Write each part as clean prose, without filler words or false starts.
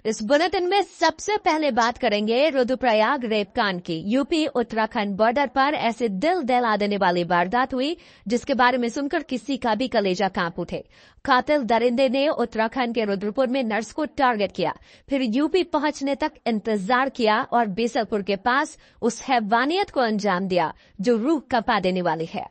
इस बुलेटिन में सबसे पहले बात करेंगे रुद्रप्रयाग रेप कांड की। यूपी उत्तराखंड बॉर्डर पर ऐसे दिल दहला देने वाली वारदात हुई जिसके बारे में सुनकर किसी का भी कलेजा कांप उठे। कातिल दरिंदे ने उत्तराखंड के रुद्रपुर में नर्स को टारगेट किया, फिर यूपी पहुंचने तक इंतजार किया और बीसलपुर के पास उस हैवानियत को अंजाम दिया जो रूह कंपा देने वाली है।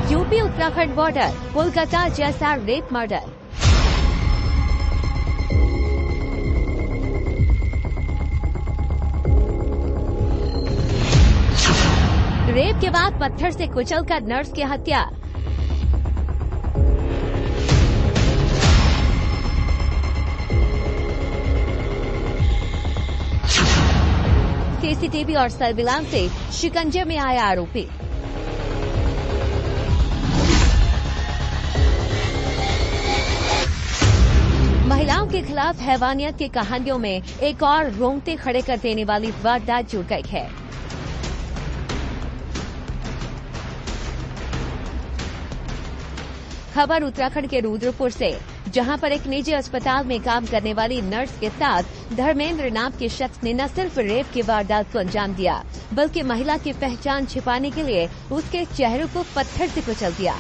यूपी उत्तराखंड बॉर्डर, कोलकाता जैसा रेप मर्डर। रेप के बाद पत्थर से कुचलकर नर्स की हत्या। सीसीटीवी और सर्विलांस से शिकंजे में आया आरोपी। महिलाओं के खिलाफ हैवानियत की कहानियों में एक और रोंगटे खड़े कर देने वाली वारदात जुड़ गई है। खबर उत्तराखंड के रुद्रपुर से, जहां पर एक निजी अस्पताल में काम करने वाली नर्स के साथ धर्मेंद्र नाम के शख्स ने न सिर्फ रेप की वारदात को अंजाम दिया बल्कि महिला की पहचान छिपाने के लिए उसके चेहरे को पत्थर से कुचल दिया।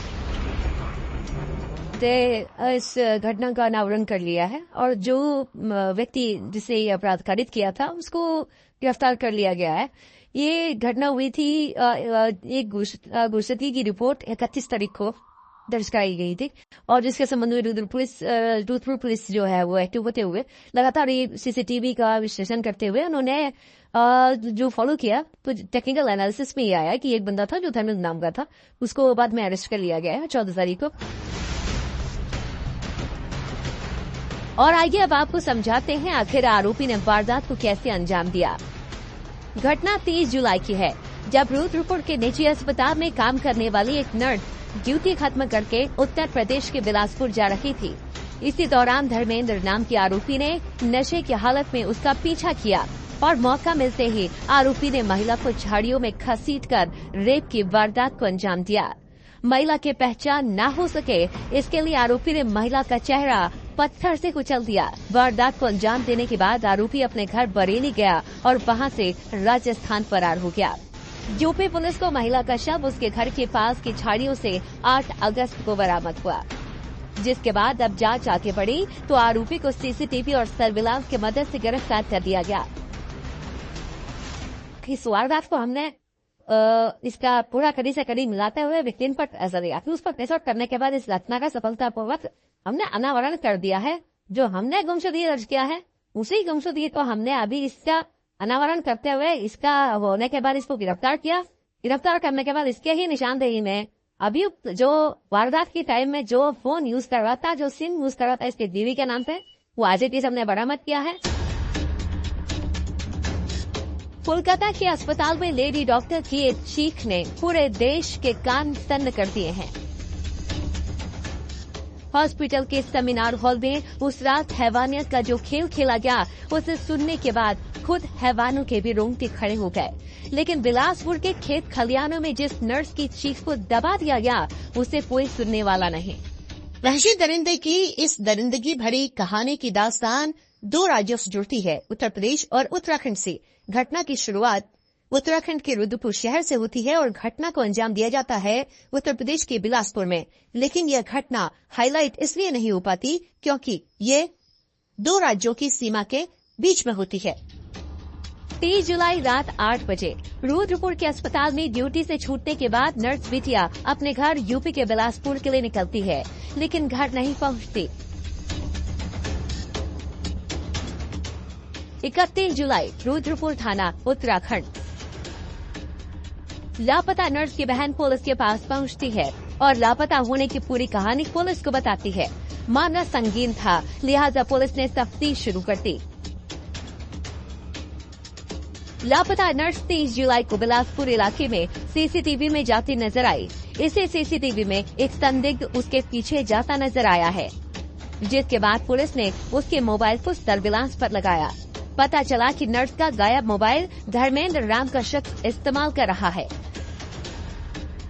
इस घटना का अनावरण कर लिया है और जो व्यक्ति जिसे ये अपराध कारित किया था उसको गिरफ्तार कर लिया गया है। ये घटना हुई थी, एक गुमशुदगी की रिपोर्ट 31 तारीख को दर्ज कराई गई थी और जिसके संबंध में रुद्रपुर पुलिस जो है वो एक्टिव होते हुए लगातार ये सीसीटीवी का विश्लेषण करते हुए उन्होंने जो फॉलो किया तो टेक्निकल एनालिसिस में ये आया कि एक बंदा था जो धर्मेंद्र नाम का था, उसको बाद में अरेस्ट कर लिया गया है 14 तारीख को। और आइए अब आपको समझाते हैं आखिर आरोपी ने वारदात को कैसे अंजाम दिया। घटना 30 जुलाई की है, जब रुद्रपुर के निजी अस्पताल में काम करने वाली एक नर्स ड्यूटी खत्म करके उत्तर प्रदेश के बिलासपुर जा रही थी। इसी दौरान धर्मेंद्र नाम के आरोपी ने नशे की हालत में उसका पीछा किया और मौका मिलते ही आरोपी ने महिला को झाड़ियों में घसीटकर रेप की वारदात को अंजाम दिया। महिला की पहचान न हो सके इसके लिए आरोपी ने महिला का चेहरा पत्थर से कुचल दिया। वारदात को अंजाम देने के बाद आरोपी अपने घर बरेली गया और वहां से राजस्थान फरार हो गया। यूपी पुलिस को महिला का शव उसके घर के पास की झाड़ियों से 8 अगस्त को बरामद हुआ, जिसके बाद अब जांच आगे बढ़ी तो आरोपी को सीसीटीवी और सर्विलांस की मदद से गिरफ्तार कर दिया गया। इस वारदात को हमने इसका पूरा कड़ी से कड़ी मिलाते हुए विक्टिम पर नजर दिया। उस पर पेश करने के बाद इस घटना का सफलतापूर्वक हमने अनावरण कर दिया है। जो हमने गुमशुदगी दर्ज किया है उसी गुमशुदगी को हमने अभी इसका अनावरण करते हुए इसका होने के बाद इसको गिरफ्तार किया। गिरफ्तार करने के बाद इसके ही निशानदेही में अभियुक्त जो वारदात के टाइम में जो फोन यूज कर रहा था, जो सिम यूज कर रहा था इसके बीवी के नाम पे, वो आज ही हमने बरामद किया है। कोलकाता के अस्पताल में लेडी डॉक्टर की एक चीख ने पूरे देश के कान सन्न कर दिए हैं। हॉस्पिटल के सेमिनार हॉल में उस रात हैवानियत का जो खेल खेला गया उसे सुनने के बाद खुद हैवानों के भी रोंगटे खड़े हो गए। लेकिन बिलासपुर के खेत खलियानों में जिस नर्स की चीख को दबा दिया गया उसे कोई सुनने वाला नहीं। वहशी दरिंदे की इस दरिंदगी भरी कहानी की दास्तान 2 राज्यों से जुड़ती है, उत्तर प्रदेश और उत्तराखंड से। घटना की शुरुआत उत्तराखंड के रुद्रपुर शहर से होती है और घटना को अंजाम दिया जाता है उत्तर प्रदेश के बिलासपुर में। लेकिन यह घटना हाईलाइट इसलिए नहीं हो पाती क्योंकि ये 2 राज्यों की सीमा के बीच में होती है। 30 जुलाई रात 8 बजे रुद्रपुर के अस्पताल में ड्यूटी से छूटने के बाद नर्स बिटिया अपने घर यूपी के बिलासपुर के लिए निकलती है, लेकिन घर नहीं पहुंचती। 31 जुलाई रुद्रपुर थाना उत्तराखंड। लापता नर्स की बहन पुलिस के पास पहुंचती है और लापता होने की पूरी कहानी पुलिस को बताती है। मामला संगीन था, लिहाजा पुलिस ने तफ्तीश शुरू कर दी। लापता नर्स 30 जुलाई को बिलासपुर इलाके में सीसीटीवी में जाती नजर आई। इसी सीसीटीवी में एक संदिग्ध उसके पीछे जाता नजर आया है। जिसके बाद पुलिस ने उसके मोबाइल को सर्विलांस पर लगाया। पता चला कि नर्स का गायब मोबाइल धर्मेंद्र राम का शख्स इस्तेमाल कर रहा है।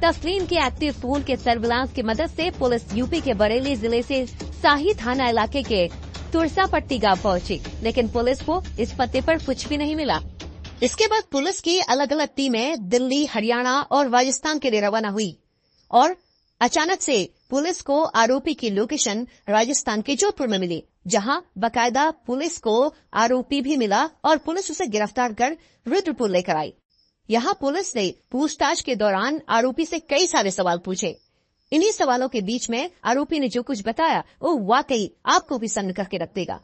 तस्लीम के एक्टिव फोन के सर्विलांस की मदद से पुलिस यूपी के बरेली जिले से शाही थाना इलाके के तुरसापट्टी गांव पहुंची, लेकिन पुलिस को इस पते पर कुछ भी नहीं मिला। इसके बाद पुलिस की अलग अलग टीमें दिल्ली, हरियाणा और राजस्थान के लिए रवाना हुई और अचानक से पुलिस को आरोपी की लोकेशन राजस्थान के जोधपुर में मिली, जहां बाकायदा पुलिस को आरोपी भी मिला और पुलिस उसे गिरफ्तार कर रुद्रपुर लेकर आई। यहां पुलिस ने पूछताछ के दौरान आरोपी से कई सारे सवाल पूछे। इन्हीं सवालों के बीच में आरोपी ने जो कुछ बताया वो वाकई आपको भी सन्न करके रख देगा।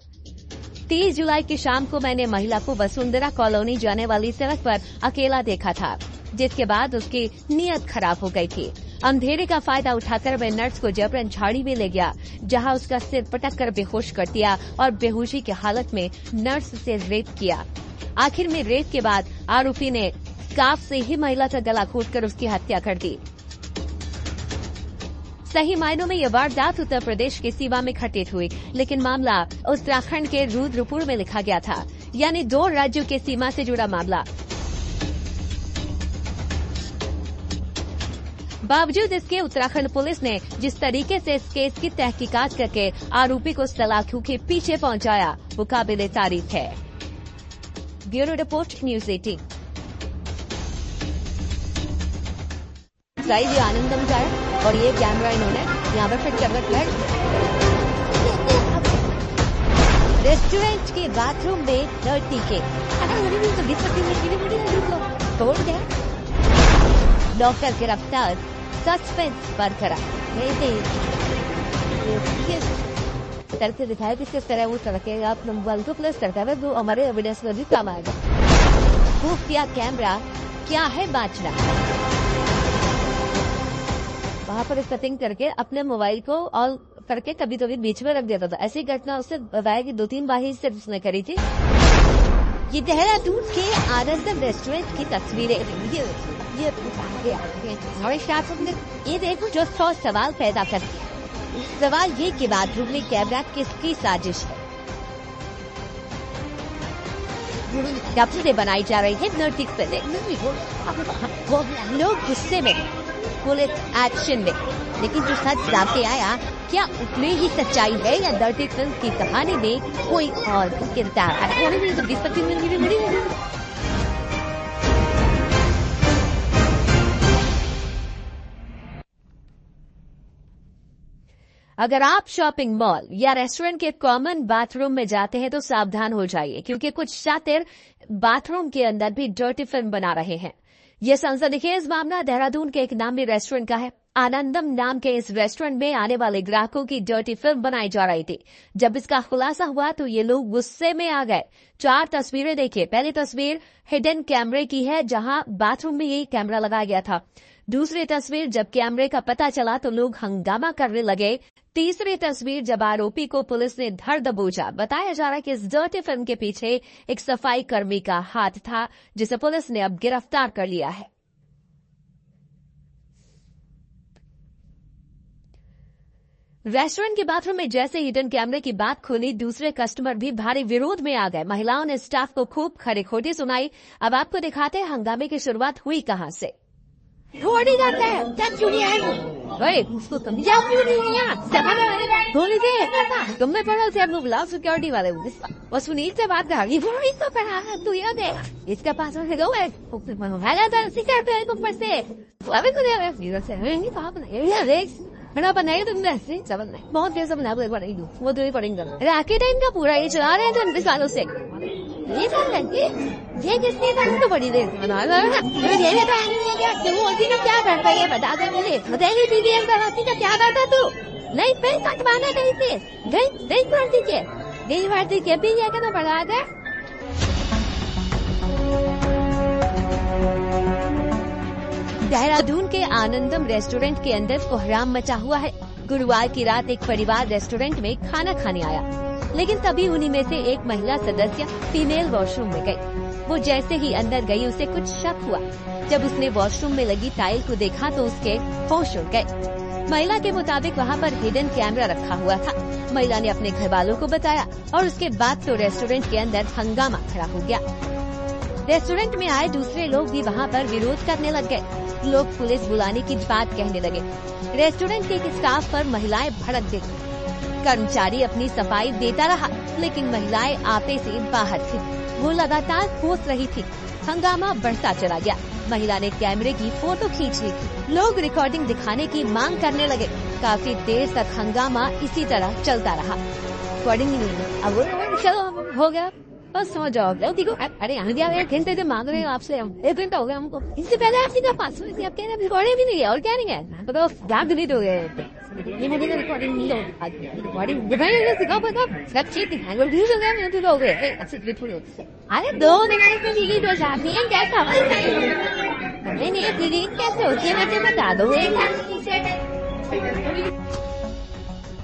30 जुलाई की शाम को मैंने महिला को वसुंधरा कॉलोनी जाने वाली सड़क पर अकेला देखा था, जिसके बाद उसकी नीयत खराब हो गई थी। अंधेरे का फायदा उठाकर वह नर्स को जबरन झाड़ी में ले गया, जहां उसका सिर पटक कर बेहोश कर दिया और बेहोशी की हालत में नर्स से रेप किया। आखिर में रेप के बाद आरोपी ने स्कार्फ से ही महिला का गला घोंटकर उसकी हत्या कर दी। सही मायनों में यह वारदात उत्तर प्रदेश की सीमा में घटित हुई, लेकिन मामला उत्तराखंड के रुद्रपुर में लिखा गया था, यानी 2 राज्यों के सीमा से जुड़ा मामला। बावजूद इसके उत्तराखंड पुलिस ने जिस तरीके से इस केस की तहकीकात करके आरोपी को सलाखों के पीछे पहुंचाया, वो काबिले तारीफ है। Bureau report, news 18। ये आनंदम का है और ये कैमरा इन्होंने यहाँ पर फिट कर रखा है। रेस्टोरेंट के बाथरूम में डर्टी के तोड़ गए। डॉक्टर गिरफ्तार, सस्पेंस बरकरार। करके दिखाया कि किस तरह वो सड़कें आप मोबाइल को प्लस करता है, वो हमारे एविडेंस में भी काम आएगा। खुफिया कैमरा क्या है बांचना, वहाँ पर सेटिंग करके अपने मोबाइल को ऑन करके कभी कभी बीच में रख देता था। ऐसी घटना उससे बताया कि 2-3 बार ही सिर्फ उसने करी थी। ये देहरादून के आनंदम रेस्टोरेंट की तस्वीरें। ये देखो जो 100 सवाल पैदा करती है। सवाल ये कि बाथरूम में कैमरा किसकी साजिश है? कब से बनाई जा रही है हिप्नोटिक फिल्म। लोग गुस्से में, पुलिस एक्शन में, लेकिन जो सच सामने आया क्या उतनी ही सच्चाई है या डर्टी फिल्म की कहानी में कोई और भी किरदार है? अगर आप शॉपिंग मॉल या रेस्टोरेंट के कॉमन बाथरूम में जाते हैं तो सावधान हो जाइए, क्योंकि कुछ शातिर बाथरूम के अंदर भी डर्टी फिल्म बना रहे हैं। यह सनसनीखेज मामला देहरादून के एक नामी रेस्टोरेंट का है। आनंदम नाम के इस रेस्टोरेंट में आने वाले ग्राहकों की डर्टी फिल्म बनाई जा रही थी। जब इसका खुलासा हुआ तो ये लोग गुस्से में आ गए। 4 तस्वीरें देखिए। पहली तस्वीर हिडन कैमरे की है, जहां बाथरूम में यही कैमरा लगाया गया था। दूसरी तस्वीर जब कैमरे का पता चला तो लोग हंगामा करने लगे। तीसरी तस्वीर जब आरोपी को पुलिस ने धर दबोचा। बताया जा रहा है कि इस डर्टी फिल्म के पीछे एक सफाई कर्मी का हाथ था, जिसे पुलिस ने अब गिरफ्तार कर लिया है। रेस्टोरेंट के बाथरूम में जैसे हिडन कैमरे की बात खुली, दूसरे कस्टमर भी भारी विरोध में आ गए। महिलाओं ने स्टाफ को खूब खरी खोटी सुनाई। अब आपको दिखाते हैं हंगामे की शुरुआत हुई कहां से। थोड़ी जाता है तुमने पढ़ा से आप लोग लाभ सिक्योरिटी वाले वो सुनील से बात कर तो पढ़ा तू याद है इसका पासवर्ड बनाइए तुमने बहुत देर से बना पड़ेगी वो तो पढ़ेंगे। राकेट इनका पूरा ये चला रहे हैं तो इनके सालों से ये किसने तो बड़ी देर बना क्या करता है बता दे मुझे बताइए दीदी का क्या करता तू नहीं फिर कटवाना नहीं थे गई भर्ती के गई भर्ती के भी जाकर तो बढ़ा दे। देहरादून के आनंदम रेस्टोरेंट के अंदर कोहराम मचा हुआ है। गुरुवार की रात एक परिवार रेस्टोरेंट में खाना खाने आया, लेकिन तभी उन्हीं में से एक महिला सदस्य फीमेल वॉशरूम में गई। वो जैसे ही अंदर गई उसे कुछ शक हुआ। जब उसने वॉशरूम में लगी टाइल को देखा तो उसके होश उड़ गए। महिला के मुताबिक वहाँ पर हिडन कैमरा रखा हुआ था। महिला ने अपने घर वालों को बताया और उसके बाद तो रेस्टोरेंट के अंदर हंगामा खड़ा हो गया। रेस्टोरेंट में आए दूसरे लोग भी वहाँ पर विरोध करने लग गए। लोग पुलिस बुलाने की बात कहने लगे। रेस्टोरेंट के एक स्टाफ पर महिलाएं भड़क गयी। कर्मचारी अपनी सफाई देता रहा, लेकिन महिलाएं आपे से बाहर थी। वो लगातार कोस रही थी। हंगामा बढ़ता चला गया। महिला ने कैमरे की फोटो खींच ली। लोग रिकॉर्डिंग दिखाने की मांग करने लगे। काफी देर तक हंगामा इसी तरह चलता रहा। रिकॉर्डिंग नहीं, अब चलो हो गया, बस समझ जाओ। देखो अरे यहाँ दिया घंटे से मांग रहे हो आपसे, 1 घंटा हो गया हमको। इससे पहले आपने कहा 5 मिनट आप कह रहे हैं रिकॉर्डिंग भी नहीं है और क्या नहीं है, तो क्या डिलीट हो गए। ये मुझे रिकॉर्डिंग नहीं हो, रिकॉर्डिंग दिखाएंगे, सिखाओ बताओ सब चीज दिखाएंगे, डिलीट हो गया मैं तो हो गए। अरे 2 दिन में डिलीट हो जाती है, कैसा नहीं डिलीट कैसे होती है मुझे बता दो।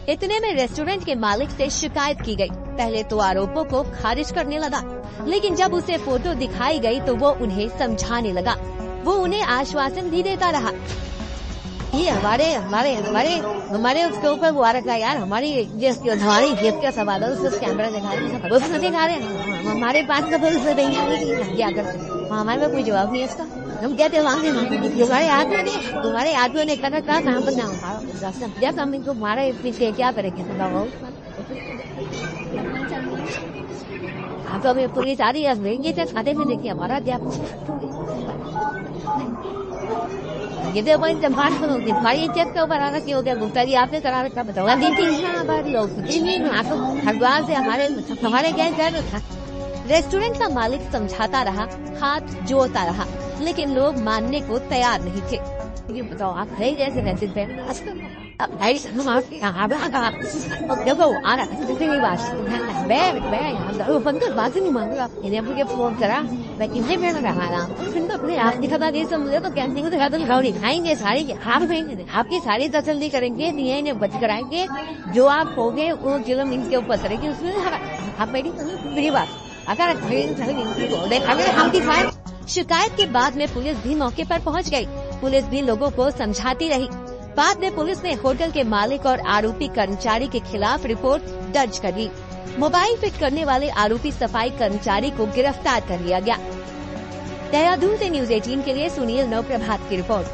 इतने में रेस्टोरेंट के मालिक से शिकायत की गई। पहले तो आरोपों को खारिज करने लगा, लेकिन जब उसे फोटो दिखाई गई तो वो उन्हें समझाने लगा। वो उन्हें आश्वासन भी देता रहा। ये हमारे उसके ऊपर वो आ रखा है यार, हमारी जेब का सवाल है, उसको कैमरा दिखा रहे हैं, हमारे पास तो क्या कर सकते, हमारे पास कोई जवाब नहीं है इसका। हम कहते तुम्हारे आदमियों ने कहा था कहाँ पर जब हम इनको मारे पीछे क्या करेंगे। हाँ तो हमें पुलिस आ रही है, ये खाते में देखिए हमारा ये तो भाई चेक के ऊपर आना क्यों हो गया। गुप्ता जी आपने करा रखा, बताओ लोग हरिद्वार से हमारे गैस था। रेस्टोरेंट का मालिक समझाता रहा, हाथ जोड़ता रहा, लेकिन लोग मानने को तैयार नहीं थे। ये बताओ आप है जैसे रहते थे, हम आपके यहाँ देखो आ रहा बात नहीं मांग रहा, इन्हें मुझे फोन करा मैं कितने पेड़ रहा फिर तो अपने आप दिखा दे मुझे तो कैंसिंग को दिखा दो, दिखाएंगे सारी आपकी सारी तसल्ली करेंगे, इन्हें बच कराएंगे, जो आप हो गए वो जुल्म इनके ऊपर करेंगे। उसमें आप मेरी बात अगर शिकायत के बाद में पुलिस भी मौके पर पहुंच गई। पुलिस भी लोगों को समझाती रही। बाद में पुलिस ने होटल के मालिक और आरोपी कर्मचारी के खिलाफ रिपोर्ट दर्ज कर ली। मोबाइल फिट करने वाले आरोपी सफाई कर्मचारी को गिरफ्तार कर लिया गया। देहरादून से न्यूज़ 18 के लिए सुनील नवप्रभात की रिपोर्ट।